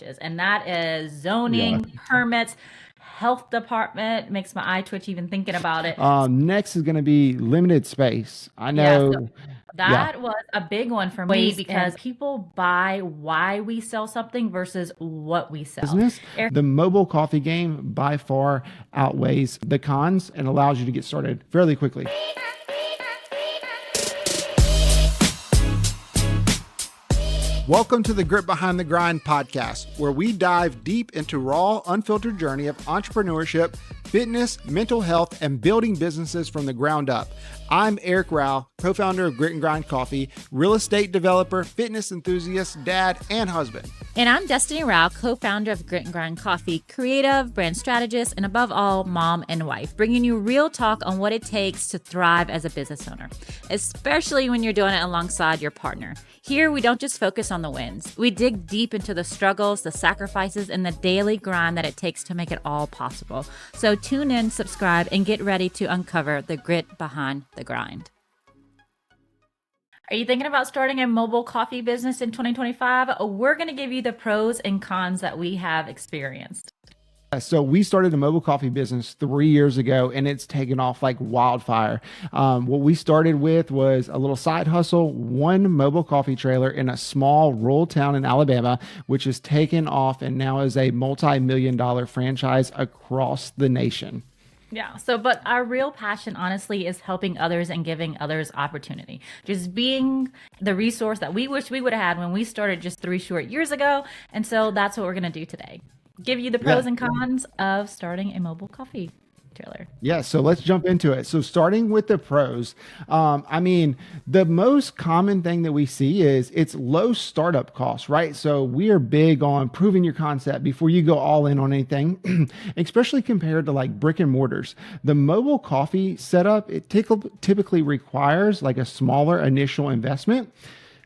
and that is Yeah. zoning, permits, health department. Makes my eye twitch even thinking about it. Next is going to be limited space. I Yeah, so know. Yeah. that was a big one for me because people buy why we sell something versus what we sell. Business, the mobile coffee game by far outweighs the cons and allows you to get started fairly quickly. Welcome to the Grit Behind the Grind podcast, where we dive deep into raw, unfiltered journey of entrepreneurship, fitness, mental health, and building businesses from the ground up. I'm Eric Rowell, co-founder of Grit and Grind Coffee, real estate developer, fitness enthusiast, dad, and husband. And I'm Destiney Rowell, co-founder of Grit and Grind Coffee, creative, brand strategist, and above all, mom and wife, bringing you real talk on what it takes to thrive as a business owner, especially when you're doing it alongside your partner. Here, we don't just focus on the wins. We dig deep into the struggles, the sacrifices, and the daily grind that it takes to make it all possible. So tune in, subscribe, and get ready to uncover the grit behind the grind. Are you thinking about starting a mobile coffee business in 2025? We're going to give you the pros and cons that we have experienced. So we started a mobile coffee business 3 years ago, and it's taken off like wildfire. What we started with was a little side hustle, one mobile coffee trailer in a small rural town in Alabama, which has taken off and now is a multi-million-dollar franchise across the nation. Yeah. So, but our real passion, honestly, is helping others and giving others opportunity. Just being the resource that we wish we would have had when we started just 3 short years ago. And so that's what we're going to do today. Give you the pros and cons of starting a mobile coffee trailer. Yeah, so let's jump into it. So starting with the pros, the most common thing that we see is it's low startup costs, right? So we are big on proving your concept before you go all in on anything, especially compared to like brick and mortars. The mobile coffee setup, it typically requires like a smaller initial investment.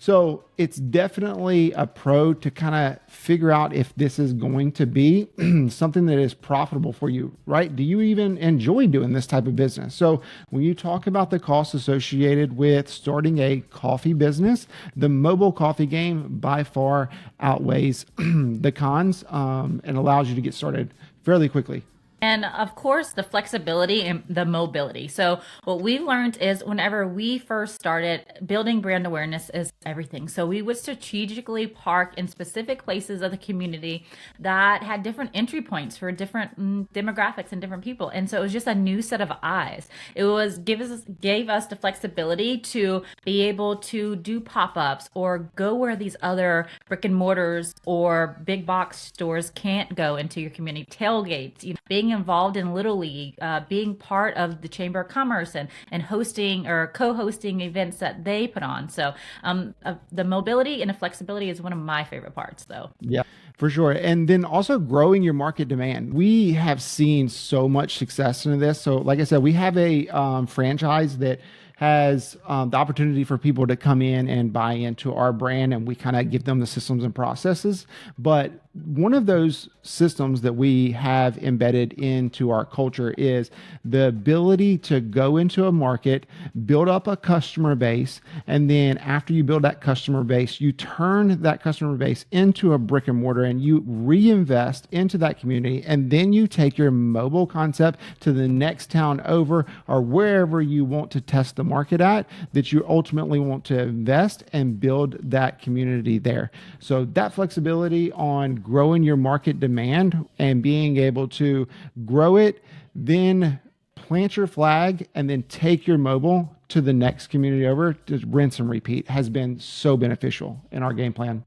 So it's definitely a pro to kind of figure out if this is going to be something that is profitable for you, right? Do you even enjoy doing this type of business? So when you talk about the costs associated with starting a coffee business, the mobile coffee game by far outweighs the cons and allows you to get started fairly quickly. And of course, the flexibility and the mobility. So what we learned is whenever we first started, building brand awareness is everything. So we would strategically park in specific places of the community that had different entry points for different demographics and different people. And so it was just a new set of eyes. It was gave us the flexibility to be able to do pop-ups or go where these other brick and mortars or big box stores can't go into your community. Tailgates, being involved in Little League, being part of the Chamber of Commerce and hosting or co-hosting events that they put on. So the mobility and the flexibility is one of my favorite parts, though. Yeah, for sure. And then also growing your market demand. We have seen so much success in this. So like I said, we have a franchise that has the opportunity for people to come in and buy into our brand, and we kind of give them the systems and processes. But one of those systems that we have embedded into our culture is the ability to go into a market, build up a customer base, and then after you build that customer base, you turn that customer base into a brick and mortar and you reinvest into that community. And then you take your mobile concept to the next town over or wherever you want to test the market at, that you ultimately want to invest and build that community there. So that flexibility on growing your market demand and being able to grow it, then plant your flag and then take your mobile to the next community over to rinse and repeat has been so beneficial in our game plan.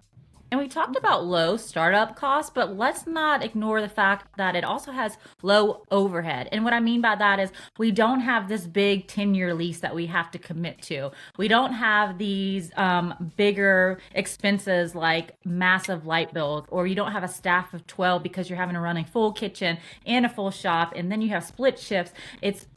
And we talked about low startup costs, but let's not ignore the fact that it also has low overhead. And what I mean by that is we don't have this big 10-year lease that we have to commit to. We don't have these bigger expenses like massive light bills, or you don't have a staff of 12 because you're having to run a full kitchen and a full shop, and then you have split shifts. It's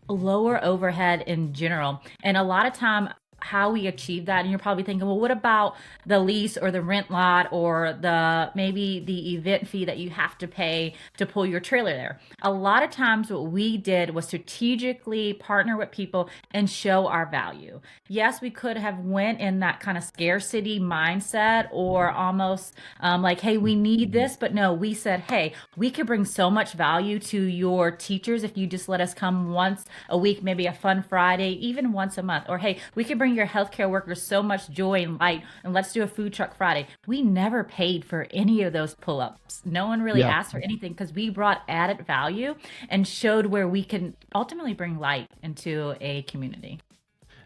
lower overhead in general. And a lot of time how we achieve that. And you're probably thinking, well, what about the lease or the rent lot or the maybe the event fee that you have to pay to pull your trailer there? A lot of times what we did was strategically partner with people and show our value. Yes, we could have went in that kind of scarcity mindset or almost like, hey, we need this, but no, we said, hey, we could bring so much value to your teachers if you just let us come once a week, maybe a fun Friday, even once a month. Or hey, we could bring your healthcare workers so much joy and light, and let's do a food truck Friday. We never paid for any of those pull-ups. No one really Yeah. asked for anything because we brought added value and showed where we can ultimately bring light into a community.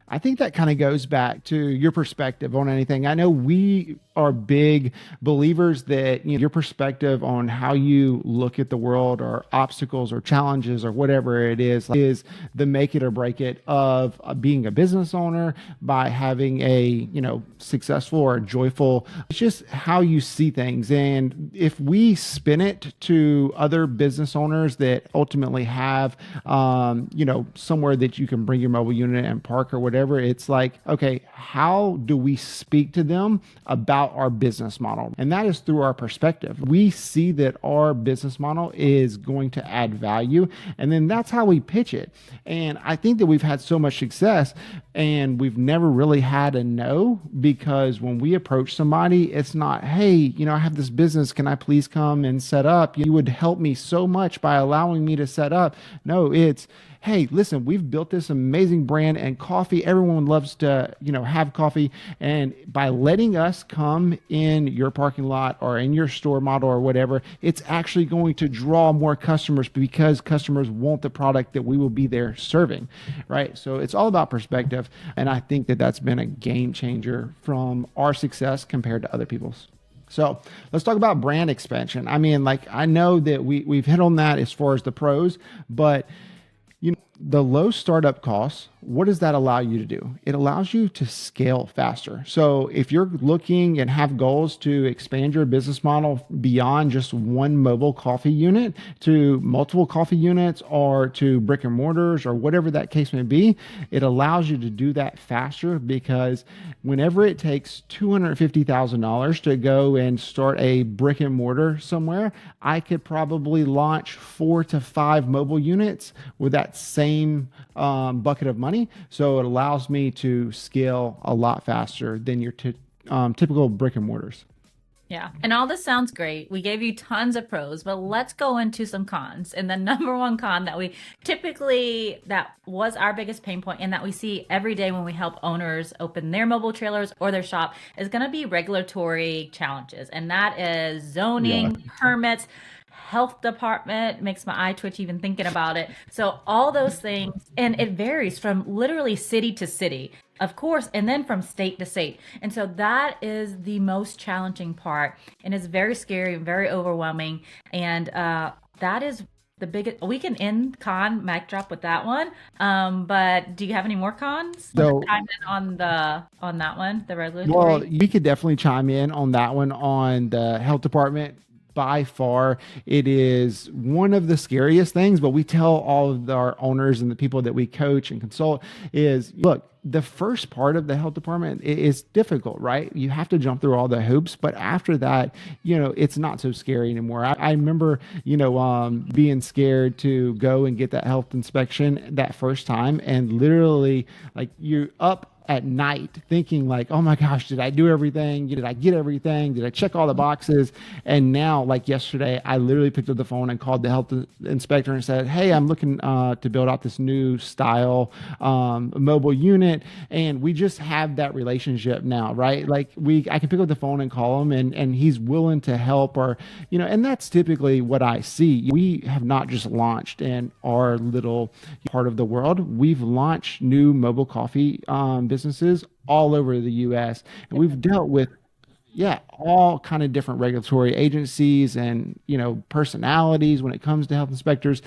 I think that kind of goes back to your perspective on anything. I know we are big believers that, your perspective on how you look at the world or obstacles or challenges or whatever it is the make it or break it of being a business owner by having a, successful or joyful, it's just how you see things. And if we spin it to other business owners that ultimately have, somewhere that you can bring your mobile unit and park or whatever, it's like, okay, how do we speak to them about our business model? And that is through our perspective. We see that our business model is going to add value, and then that's how we pitch it. And I think that we've had so much success and we've never really had a no, because when we approach somebody, it's not, hey, I have this business, can I please come and set up? You would help me so much by allowing me to set up. No, it's, hey, listen, we've built this amazing brand and coffee. Everyone loves to, have coffee. And by letting us come in your parking lot or in your store model or whatever, it's actually going to draw more customers because customers want the product that we will be there serving, right? So it's all about perspective. And I think that that's been a game changer from our success compared to other people's. So let's talk about brand expansion. I mean, I know that we've hit on that as far as the pros, but the low startup costs, what does that allow you to do? It allows you to scale faster. So if you're looking and have goals to expand your business model beyond just one mobile coffee unit to multiple coffee units or to brick and mortars or whatever that case may be, it allows you to do that faster, because whenever it takes $250,000 to go and start a brick and mortar somewhere, I could probably launch 4 to 5 mobile units with that same bucket of money. So it allows me to scale a lot faster than your typical brick and mortars. Yeah. And all this sounds great. We gave you tons of pros, but let's go into some cons. And the number one con that that was our biggest pain point and that we see every day when we help owners open their mobile trailers or their shop is going to be regulatory challenges. And that is zoning, permits, health department. Makes my eye twitch even thinking about it. So all those things, and it varies from literally city to city, of course, and then from state to state. And so that is the most challenging part, and it's very scary and very overwhelming. And that is the biggest. We can end con mic drop with that one. But do you have any more cons? So, Chime in on that one, the regulatory. well, you could definitely chime in on that one on the health department. By far, it is one of the scariest things, but we tell all of our owners and the people that we coach and consult is, look, the first part of the health department is difficult, right? You have to jump through all the hoops, but after that, it's not so scary anymore. I remember, being scared to go and get that health inspection that first time, and literally, like, you're up at night thinking like, oh my gosh, did I do everything? Did I get everything? Did I check all the boxes? And now, like yesterday, I literally picked up the phone and called the health inspector and said, hey, I'm looking to build out this new style mobile unit. And we just have that relationship now, right? Like I can pick up the phone and call him, and he's willing to help, or, and that's typically what I see. We have not just launched in our little part of the world. We've launched new mobile coffee businesses all over the US, and we've dealt with all kind of different regulatory agencies and personalities when it comes to health inspectors.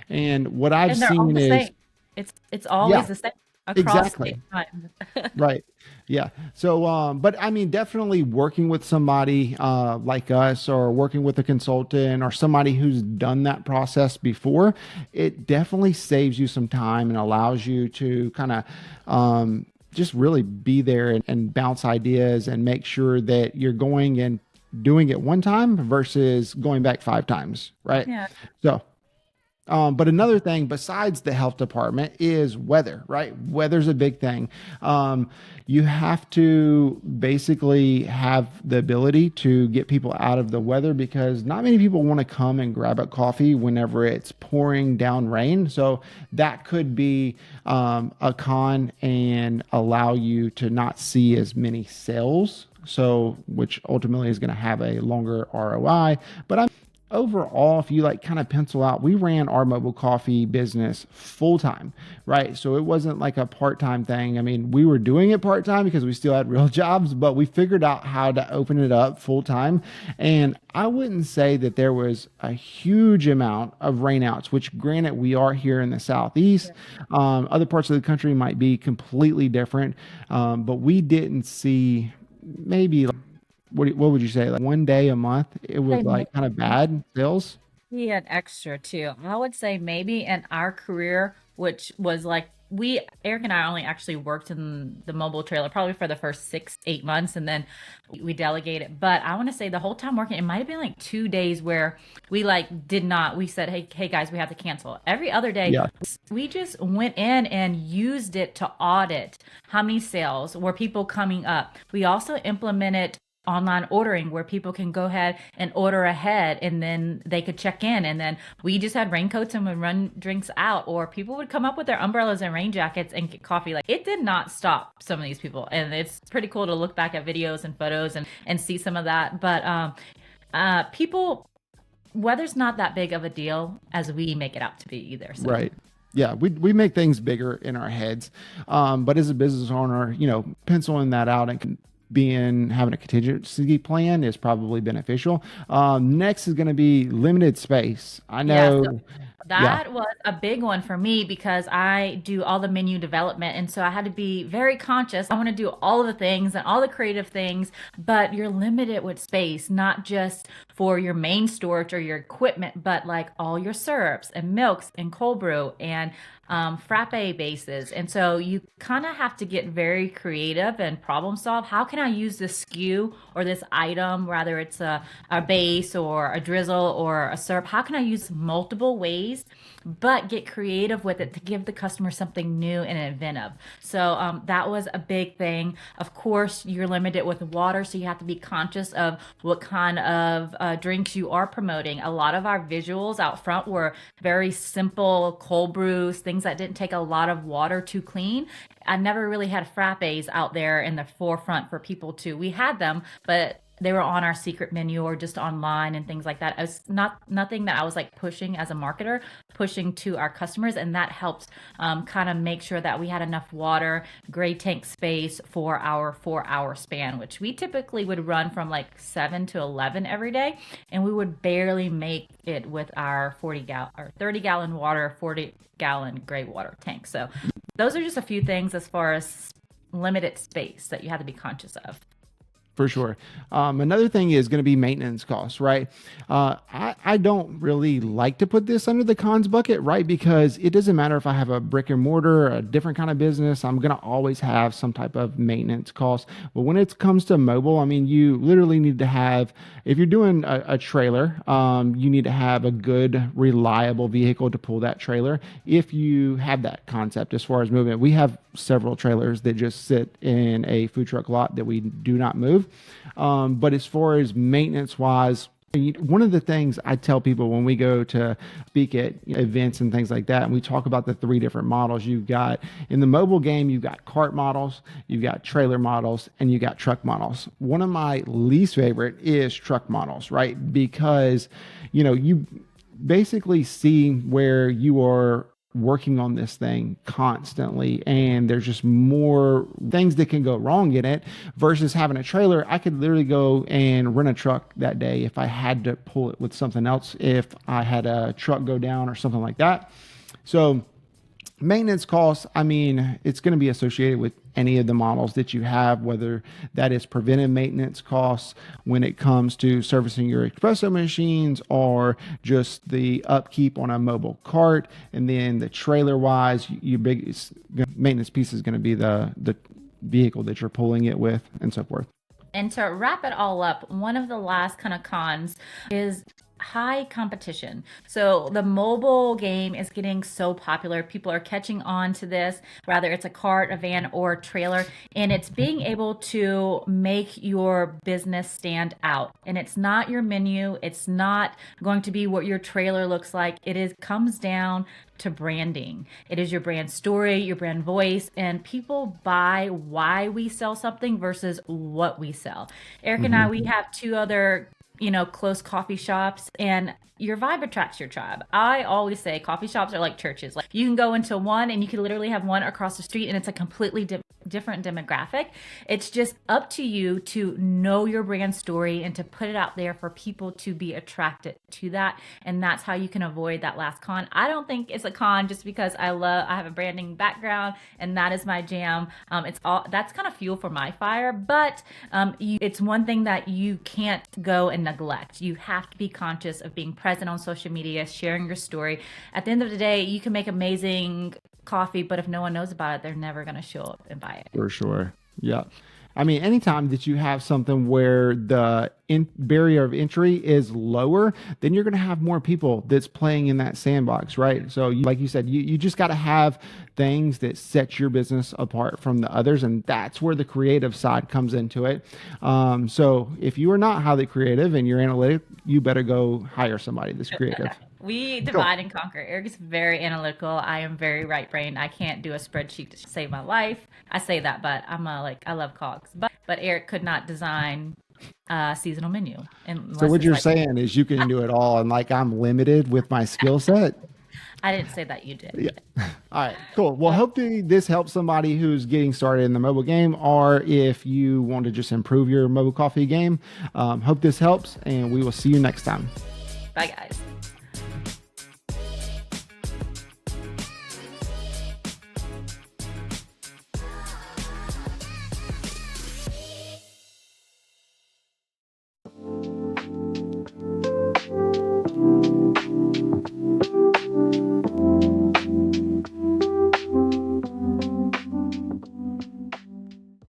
And what I've they're all seen the is same. It's always the same across exactly. state lines. Right. Yeah. So, but I mean, definitely working with somebody like us, or working with a consultant or somebody who's done that process before, it definitely saves you some time and allows you to kind of just really be there and bounce ideas and make sure that you're going and doing it one time versus going back 5 times, right? Yeah. So, but another thing besides the health department is weather, right? Weather's a big thing. You have to basically have the ability to get people out of the weather because not many people want to come and grab a coffee whenever it's pouring down rain. So that could be a con and allow you to not see as many sales. So, which ultimately is going to have a longer ROI. But overall, if you like kind of pencil out, we ran our mobile coffee business full time, right? So it wasn't like a part-time thing. I mean, we were doing it part-time because we still had real jobs, but we figured out how to open it up full time. And I wouldn't say that there was a huge amount of rainouts, which granted we are here in the Southeast. Other parts of the country might be completely different. But we didn't see maybe what would you say? Like one day a month, it was like kind of bad sales. Be an extra too. I would say maybe in our career, which was like Eric and I only actually worked in the mobile trailer probably for the first 6, 8 months, and then we delegated. But I want to say the whole time working, it might have been like 2 days where we like did not. We said, hey guys, we have to cancel. Every other day, Yeah. we just went in and used it to audit how many sales were people coming up. We also implemented online ordering where people can go ahead and order ahead and then they could check in, and then we just had raincoats and would run drinks out, or people would come up with their umbrellas and rain jackets and get coffee. Like, it did not stop some of these people, and it's pretty cool to look back at videos and photos and see some of that. But people, weather's not that big of a deal as we make it out to be either. So. Right. Yeah, we make things bigger in our heads. But as a business owner, penciling that out and having a contingency plan is probably beneficial. Next is going to be limited space. I know. So that was a big one for me because I do all the menu development. And so I had to be very conscious. I want to do all of the things and all the creative things, but you're limited with space, not just for your main storage or your equipment, but like all your syrups and milks and cold brew and frappe bases. And so you kind of have to get very creative and problem solve. How can I use this SKU or this item, whether it's a base or a drizzle or a syrup? How can I use multiple ways, but get creative with it to give the customer something new and inventive? So that was a big thing. Of course, you're limited with water, so you have to be conscious of what kind of drinks you are promoting. A lot of our visuals out front were very simple cold brews, things that didn't take a lot of water to clean. I never really had frappes out there in the forefront for people to. We had them, but they were on our secret menu or just online and things like that. It was nothing that I was like pushing as a marketer, pushing to our customers, and that helps kind of make sure that we had enough water, gray tank space for our 4-hour span, which we typically would run from like 7 to 11 every day, and we would barely make it with our 30-gallon water, 40-gallon gray water tank. So those are just a few things as far as limited space that you have to be conscious of. For sure. Another thing is going to be maintenance costs, right? I don't really like to put this under the cons bucket, right? Because it doesn't matter if I have a brick and mortar, a different kind of business, I'm going to always have some type of maintenance costs. But when it comes to mobile, I mean, you literally need to have, if you're doing a trailer, you need to have a good, reliable vehicle to pull that trailer. If you have that concept as far as movement, we have several trailers that just sit in a food truck lot that we do not move. But as far as maintenance wise, one of the things I tell people when we go to speak at events and things like that, and we talk about the 3 different models you've got in the mobile game, you've got cart models, you've got trailer models, and you got truck models. One of my least favorite is truck models, right? Because, you basically see where you are working on this thing constantly, and there's just more things that can go wrong in it versus having a trailer. I could literally go and rent a truck that day if I had to pull it with something else, if I had a truck go down or something like that. So maintenance costs, I mean, it's going to be associated with any of the models that you have, whether that is preventive maintenance costs when it comes to servicing your espresso machines or just the upkeep on a mobile cart. And then the trailer wise, your biggest maintenance piece is going to be the vehicle that you're pulling it with, and so forth. And to wrap it all up, one of the last kind of cons is high competition. So the mobile game is getting so popular. People are catching on to this, whether it's a cart, a van, or a trailer, and it's being able to make your business stand out. And it's not your menu. It's not going to be what your trailer looks like. Comes down to branding. It is your brand story, your brand voice, and people buy why we sell something versus what we sell. Eric and I, we have two other close coffee shops, and your vibe attracts your tribe. I always say coffee shops are like churches. Like you can go into one and you can literally have one across the street and it's a completely different demographic. It's just up to you to know your brand story and to put it out there for people to be attracted to that. And that's how you can avoid that last con. I don't think it's a con just because I have a branding background and that is my jam. That's kind of fuel for my fire, but it's one thing that you can't go and neglect. You have to be conscious of being present on social media, sharing your story. At the end of the day, you can make amazing coffee, but if no one knows about it, they're never going to show up and buy it. For sure. Yeah. I mean, anytime that you have something where the barrier of entry is lower, then you're going to have more people that's playing in that sandbox, right? So like you said, you just got to have things that set your business apart from the others. And that's where the creative side comes into it. So if you are not highly creative and you're analytic, you better go hire somebody that's creative. We divide and conquer. Eric's very analytical. I am very right brained. I can't do a spreadsheet to save my life. I say that, but I love cogs. But Eric could not design a seasonal menu. So what you're saying is you can do it all, and like I'm limited with my skill set. I didn't say that, you did. Yeah. All right, cool. Well, hopefully this helps somebody who's getting started in the mobile game, or if you want to just improve your mobile coffee game. Hope this helps, and we will see you next time. Bye, guys.